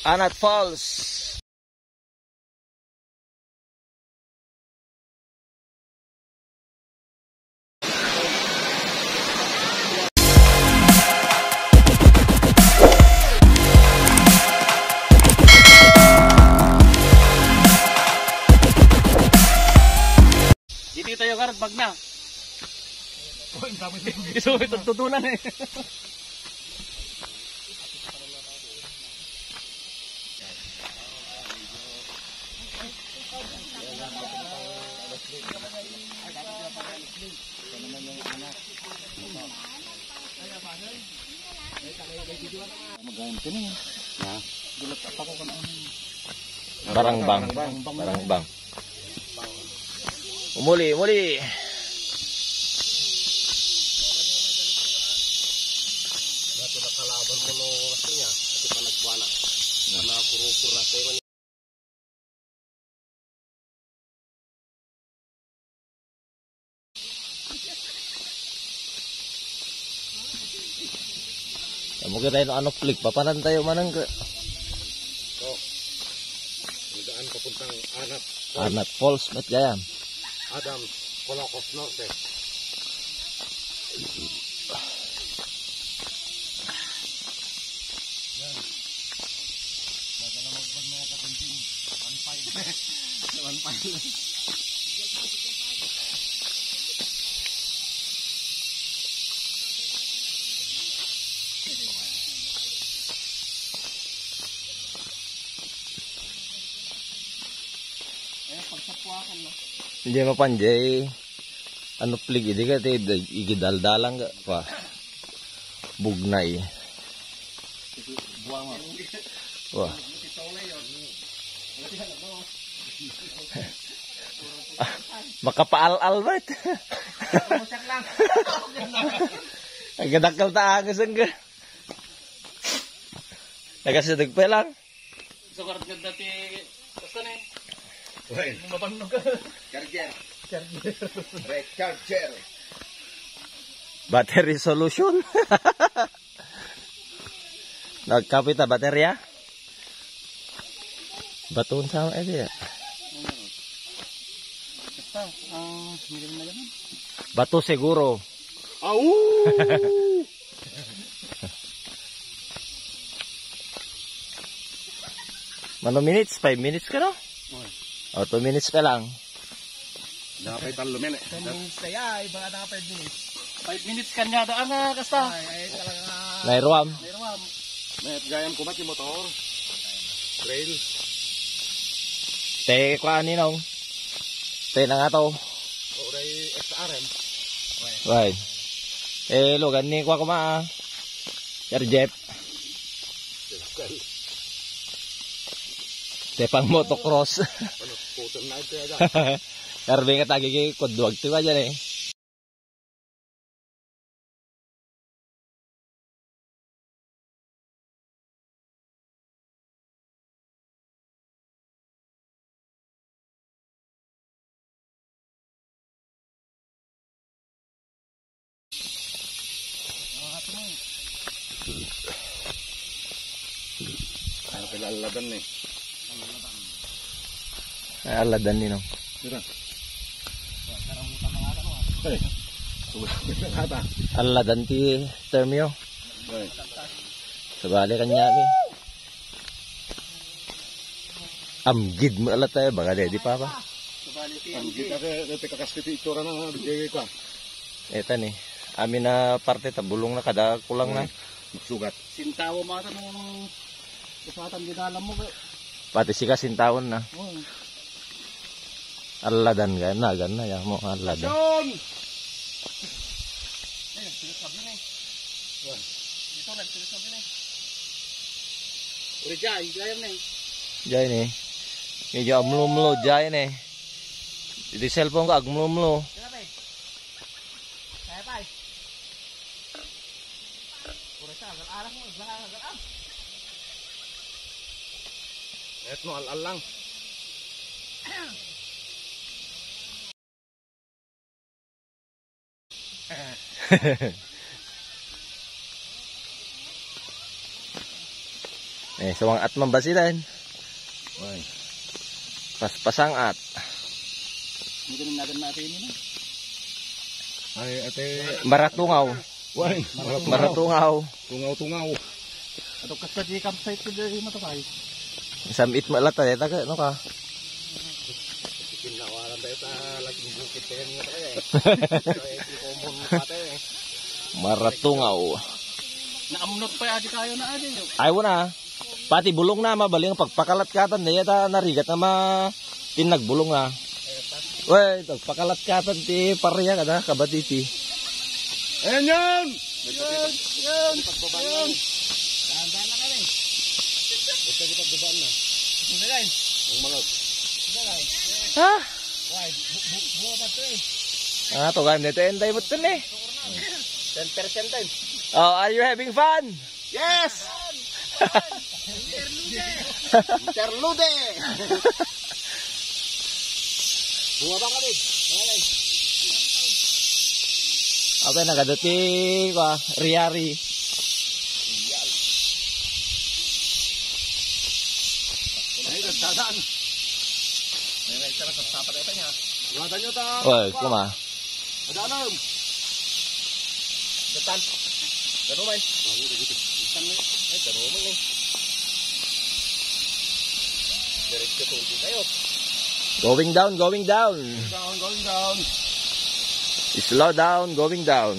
Anat Falls. Dito tayo karat bag na. Iso ito tutunan eh. Barangbang. Umuli. Dati nakalaban mo no kasi niya. Kasi pa nagkuana. Nakurupur na tayo. Mungkin tayo ano flick. Papanan tayo manang ka. So, daan papuntang Anat Falls. Mat gayam. Adam Colocos Norte. Yan. Baga na magbag na kapunting. 1.5. Pagsapuakan na. Hindi mapanjay. Ano flick hindi ka tayo igidaldalang ka pa. Bugnay. Buang mo. Wah. Makapaal-al ba ito? Musak lang. Agad-akal taangasan ka. Nagasadag pa lang. So karat nga dati kasan eh. Wait. Mapanog ka. Charger. Charger. Battery solution. Nagkapit na baterya. Batun sama aja ya. Basta, milim na ganun. Batu seguro. Au! Mano minutes? 5 minutes ka no? O 2 minutes pa lang. Dapat talo men eh. 10 minutes kaya, iba nga na 5 minutes. 5 minutes kanya daan nga kasta. Ay talaga. Nairuam. Mayroon. May gayam ko ba ki motor? Trail. Te ko aninong. Te na nga to. Oray XRM. Right. Lo gani ko kuma. Sir Jeff. Te pang motocross. Ano putol na ito ya. Karbe ka tagi kay kodwag ti ba dyan eh. Ano pilalaban eh. Ay aladan ni no. Dito. Hey. Kata. Aladan ti termyo. Hey. Sabali kanya ni. Amgid mo alat tayo baka di pa ba? Ang kita kasi kakastiti itura na bigay ka. Eta ni. Amin na parte tabulong na kada kulang na. Magsugat. Sintawo mata nung usatan ginalam mo. Pati si kasintawon na. Oh. Aladan gana ya mo aladan. John! Sinasabi na eh. Dito na, sinasabi na eh. Uri dyan, gayam na eh. Jay ni. Medyo amlo-mlo jay ni. Di cellphone ko agmlo-mlo. Kaya pa eh. Pura siya, agal-alam mo, agal-alam. Et mo, al-al lang. Eh, sawang at mambasilan. Uy. Paspasang at. Hindi ko natin natin yun. Ay, ate. Maratungaw. Uy. Maratungaw. Tungaw. Ato kasta di campsite ko dito matakay. Samit malata eh. Taga, ano ka? Kinawaran tayo sa laging bukit kayo nga tayo eh. Kaya si common pate eh. Maratungaw. Naamnot pa adi kayo na adi. Ayaw na. Pati bulong na mabaling pagpakalat katan. Daya ta narigat na tinagbulong na. Wey, pagpakalat katan ti pariya ka na. Kabatiti. Ayan yan! Yan! Pagbaban. Dahan-dahan na kami. Basta di pagbabaan na. Hindi guys. Ang manok. Ha? Why? Buwa pa ito eh. Ah, to kan nito enday mo tun eh. 10% time. Oh, are you having fun? Yes! Interlude! Buwa ba kami? Okay, nagaduti ko, Riari. Ay, nagdadaan. May nagdadaan sa sapat ito niya. Iwasan nyo ta. Oy, kuma. Adaalam. Datan. Daruman. Ikan mo. Ay, daruman eh. Diretso tulog kayo. Going down, going down. Going down. Slow down, going down.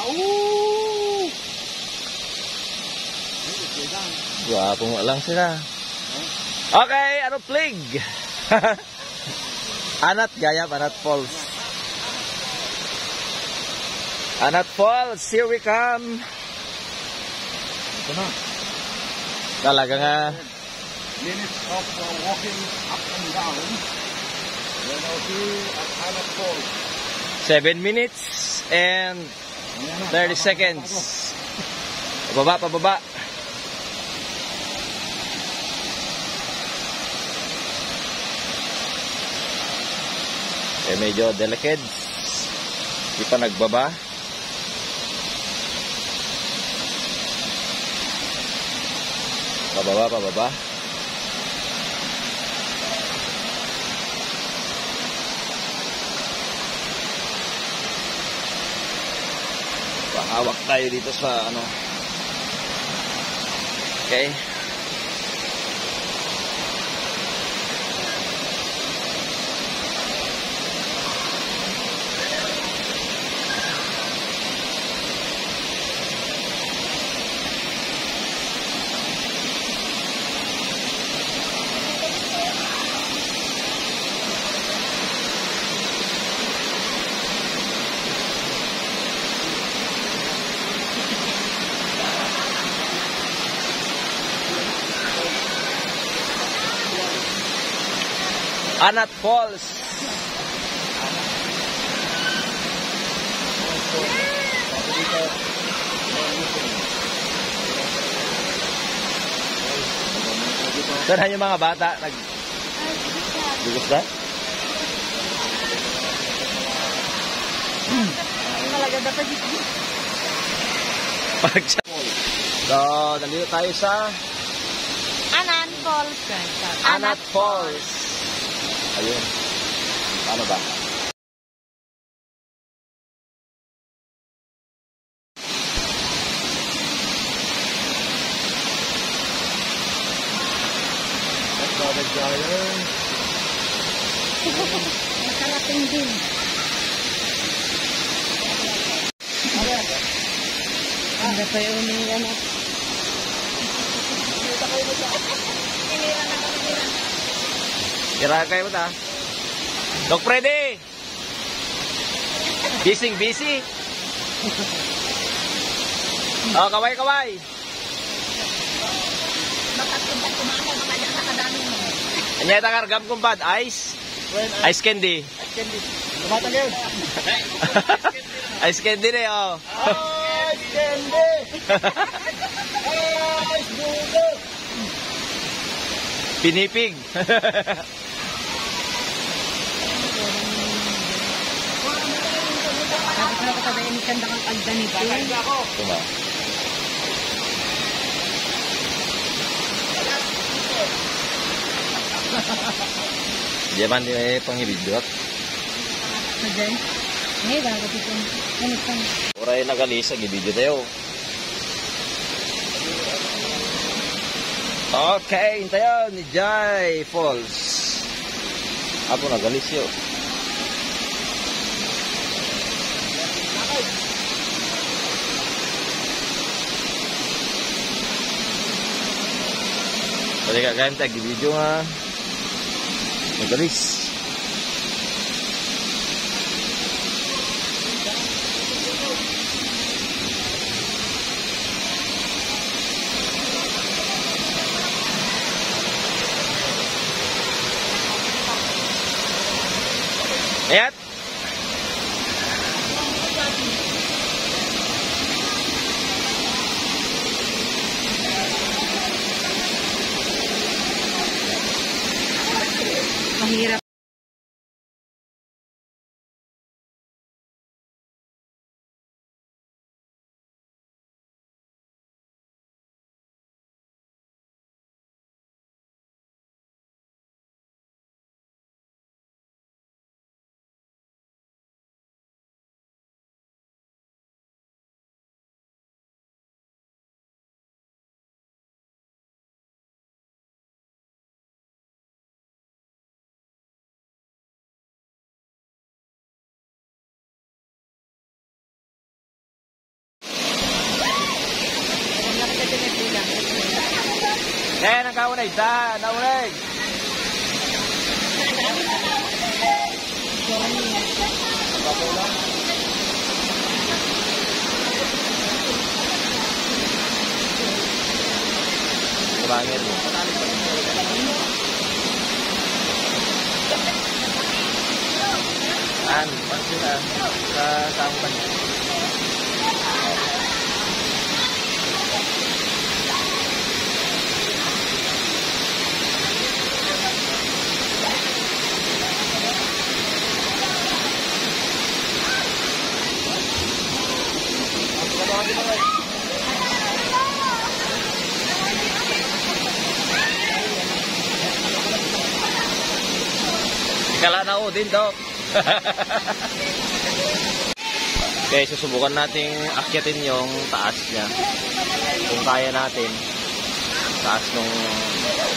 Au! Gwapo nga lang sila. Okay, ano plig? Anat Gayam, Anat Falls. Anat Falls, here we come. Ito na. Talaga nga. Minutes of walking up and down. Then I'll see at Anak Falls. 7 minutes and 30 seconds. Pababa, pababa. Eh, medyo delicate. Di pa nagbaba. Pababa, pababa. Hawak tayo dito sa ano. Okay. Anat Falls. Saan yung mga bata? Nag-gugus na? Talaga dapat dito. So, nandito tayo sa Anat Falls. Anat Falls. Ayun. Paano ba? Nakarating din. Hindi pa yung umiilan. Kira kayo ta. Dok Freddy! Busy. Oh, kaway. Anya ta kargam kumpad, ice. Ice candy. Lumatag yun. Ice candy rin, oh. Ice candy! Ice budo! Pinipig. Tapos na katadayan ni kanda kang agda nito. Tuma. Diyaman di may panghibidot. Sa dyan. Ngayon, dapat ito. Ano pa? Oray nagalisa, gibidyo tayo. Okay, tayo ni Jai Falls. Apo nagalis yun. Pwede ka kain tayo, gibidyo nga. Nagalis. Ayan. Mahirap. Kaya nagkaunay, naunay. Kurangin mo. Pasti na. Sa sampan. Kala na ako din daw. Okay, susubukan nating akyatin yung taas niya. Kung kaya natin. Taas nung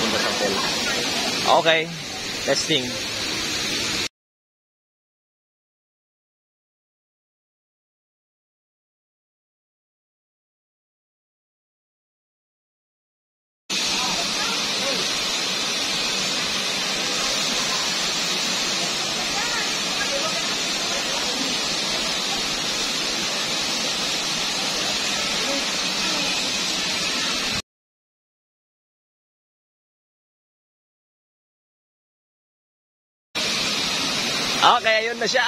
punta sa pool. Okay, testing. Okay, ayun na siya.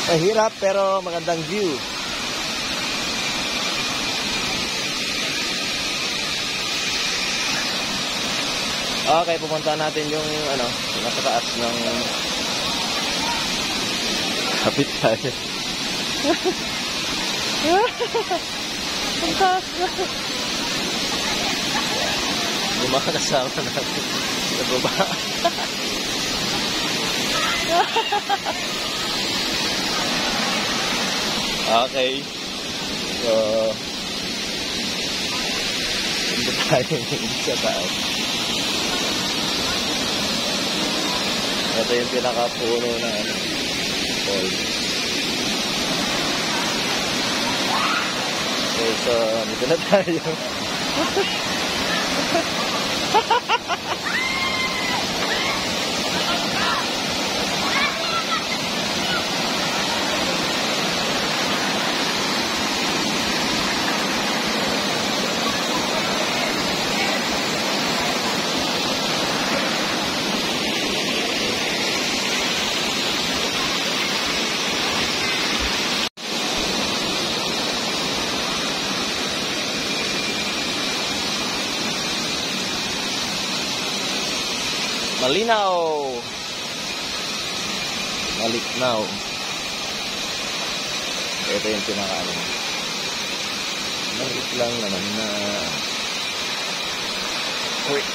Mahirap pero magandang view. Okay, pupunta natin yung nasa taas ng kapit tayo. Ang taas na. Yung mga kasama natin sa baba. Okay. So, hindi tayo sa taas. Ito yung pinakapuno na fall. Okay, so, dito na tayo. Malinaw. Maliknaw. Ito yung pinakaano. Maliit lang naman na quick.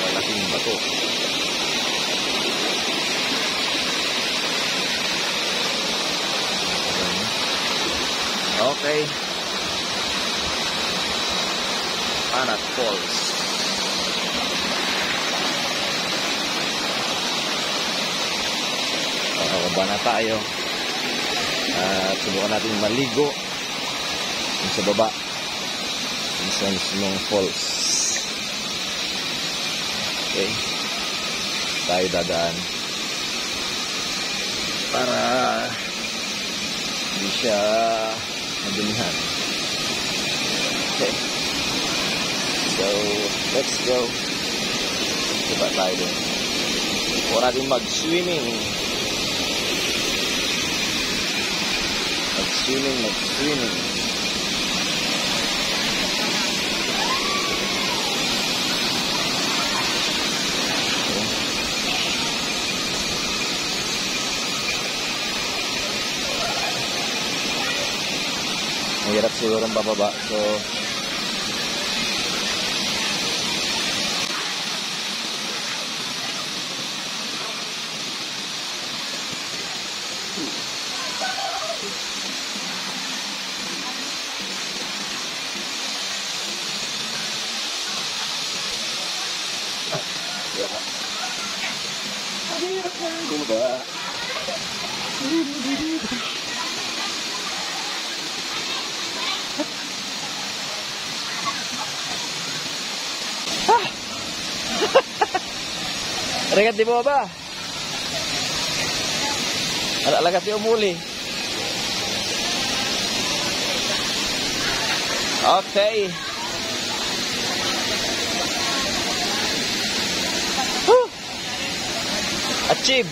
Malaking bato. Okay. Anat Falls. Kakababa na tayo. At subukan natin maligo sa baba. Sa mismong falls. Okay. Tayo dadaan. Para hindi siya madumihan. Okay. So, let's go. Diba tayo din. Huwag natin mag-swimming. Mag-swimming. Mahirap siguro ang bababa. So, Regat di bawah ba? Alagat di umuli. Okay. Achieve.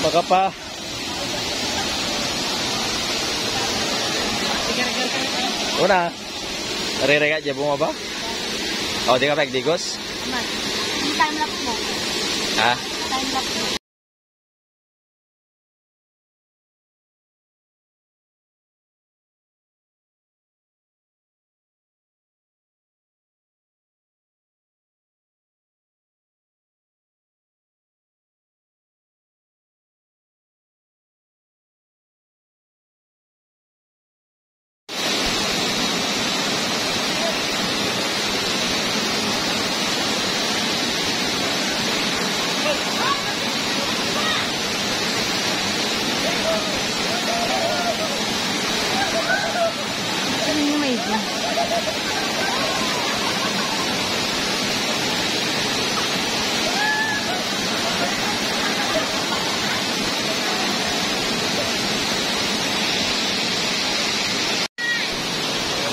Baka pa. Una. Nare-regat aja bunga ba? Oh, di ka pagdigos? Time lapse mo. Ha? Time lapse mo.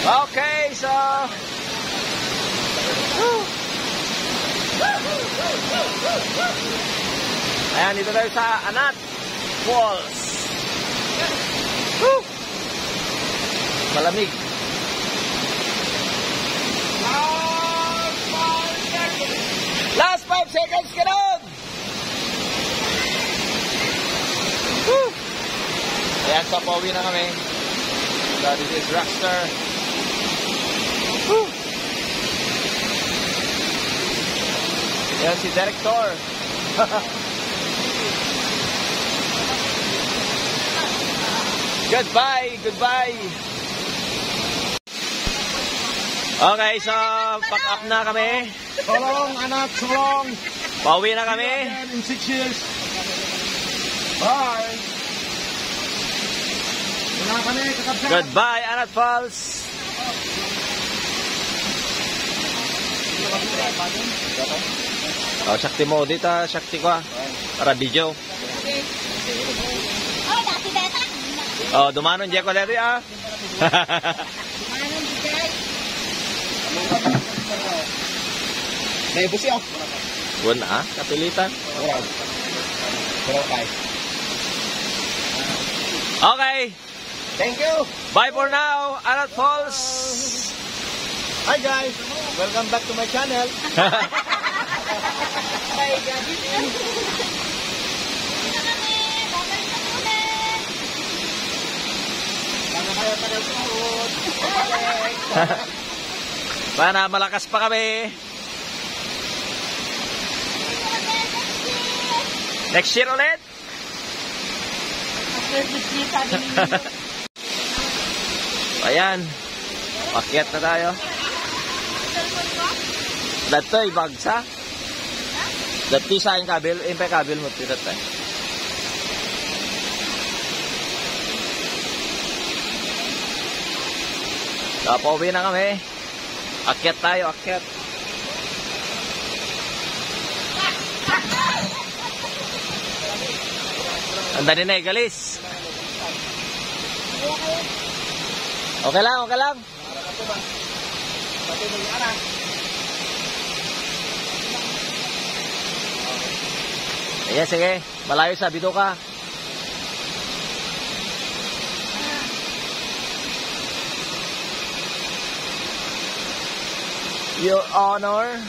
Okay, so ayan, dito tayo sa Anat Falls. Malamig. Last 5 seconds ka doon. Ayan, so pauwi na kami. So this is Rockstar. Yan si Director. Goodbye. Okay, so pack up na kami. Solong, anak, solong. Pauwi na kami. In 6 years. Bye. Wala kami, kakabsat. Goodbye, Anat Falls. Oh, Shakti mo dito, Shakti ko. Para video. Oh, dati beta. Oh, dumanon diya ko dito ah. Manon dijay. May busi ako. Wala ah, kapilitan. Pero kay. Okay. Thank you. Bye for now. Anat Falls. Hi guys. Welcome back to my channel. Ay, gabi. Sana kayo pa ng food. Sana malakas pa kami. Next year ulit. After this year, sabi niyo. Ayan. Pakyat na tayo. Datoy bagsa. Dati sa yung kabil, impay kabil mo titat tayo. Pauwi na kami. Akyat tayo, akyat. Andanin na galis. Okay lang, okay lang. Ayan, sige. Malayo sa bito ka. Your Honor.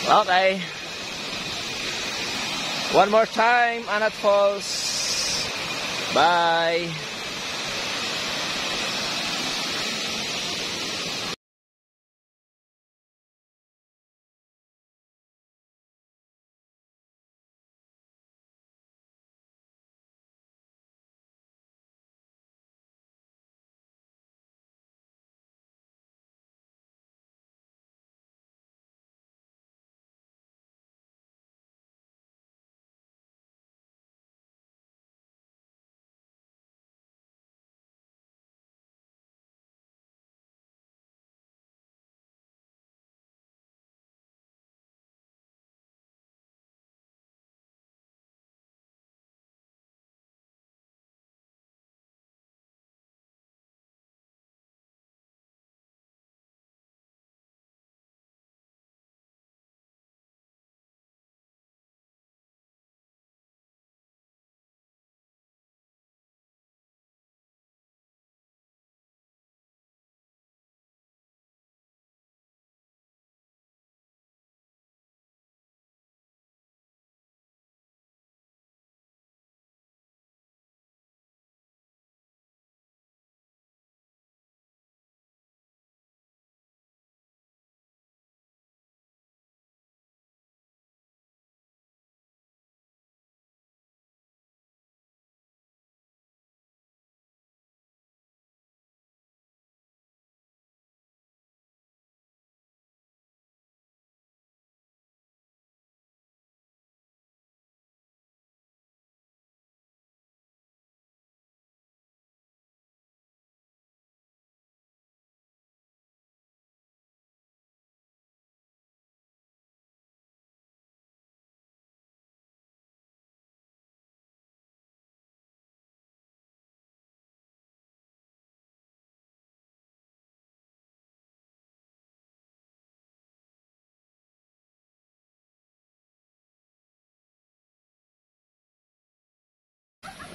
Okay. One more time, Anat Falls. Bye.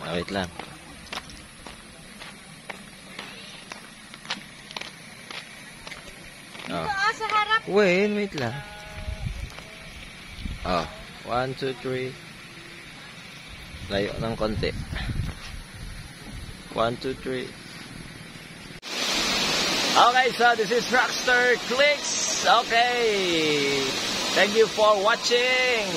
Wait lang. Oh. Sa harap. Wait lang. Oh, 1, 2, 3. Layo ng konti. 1, 2, 3. Okay, so this is Rockstar Clicks. Okay. Thank you for watching.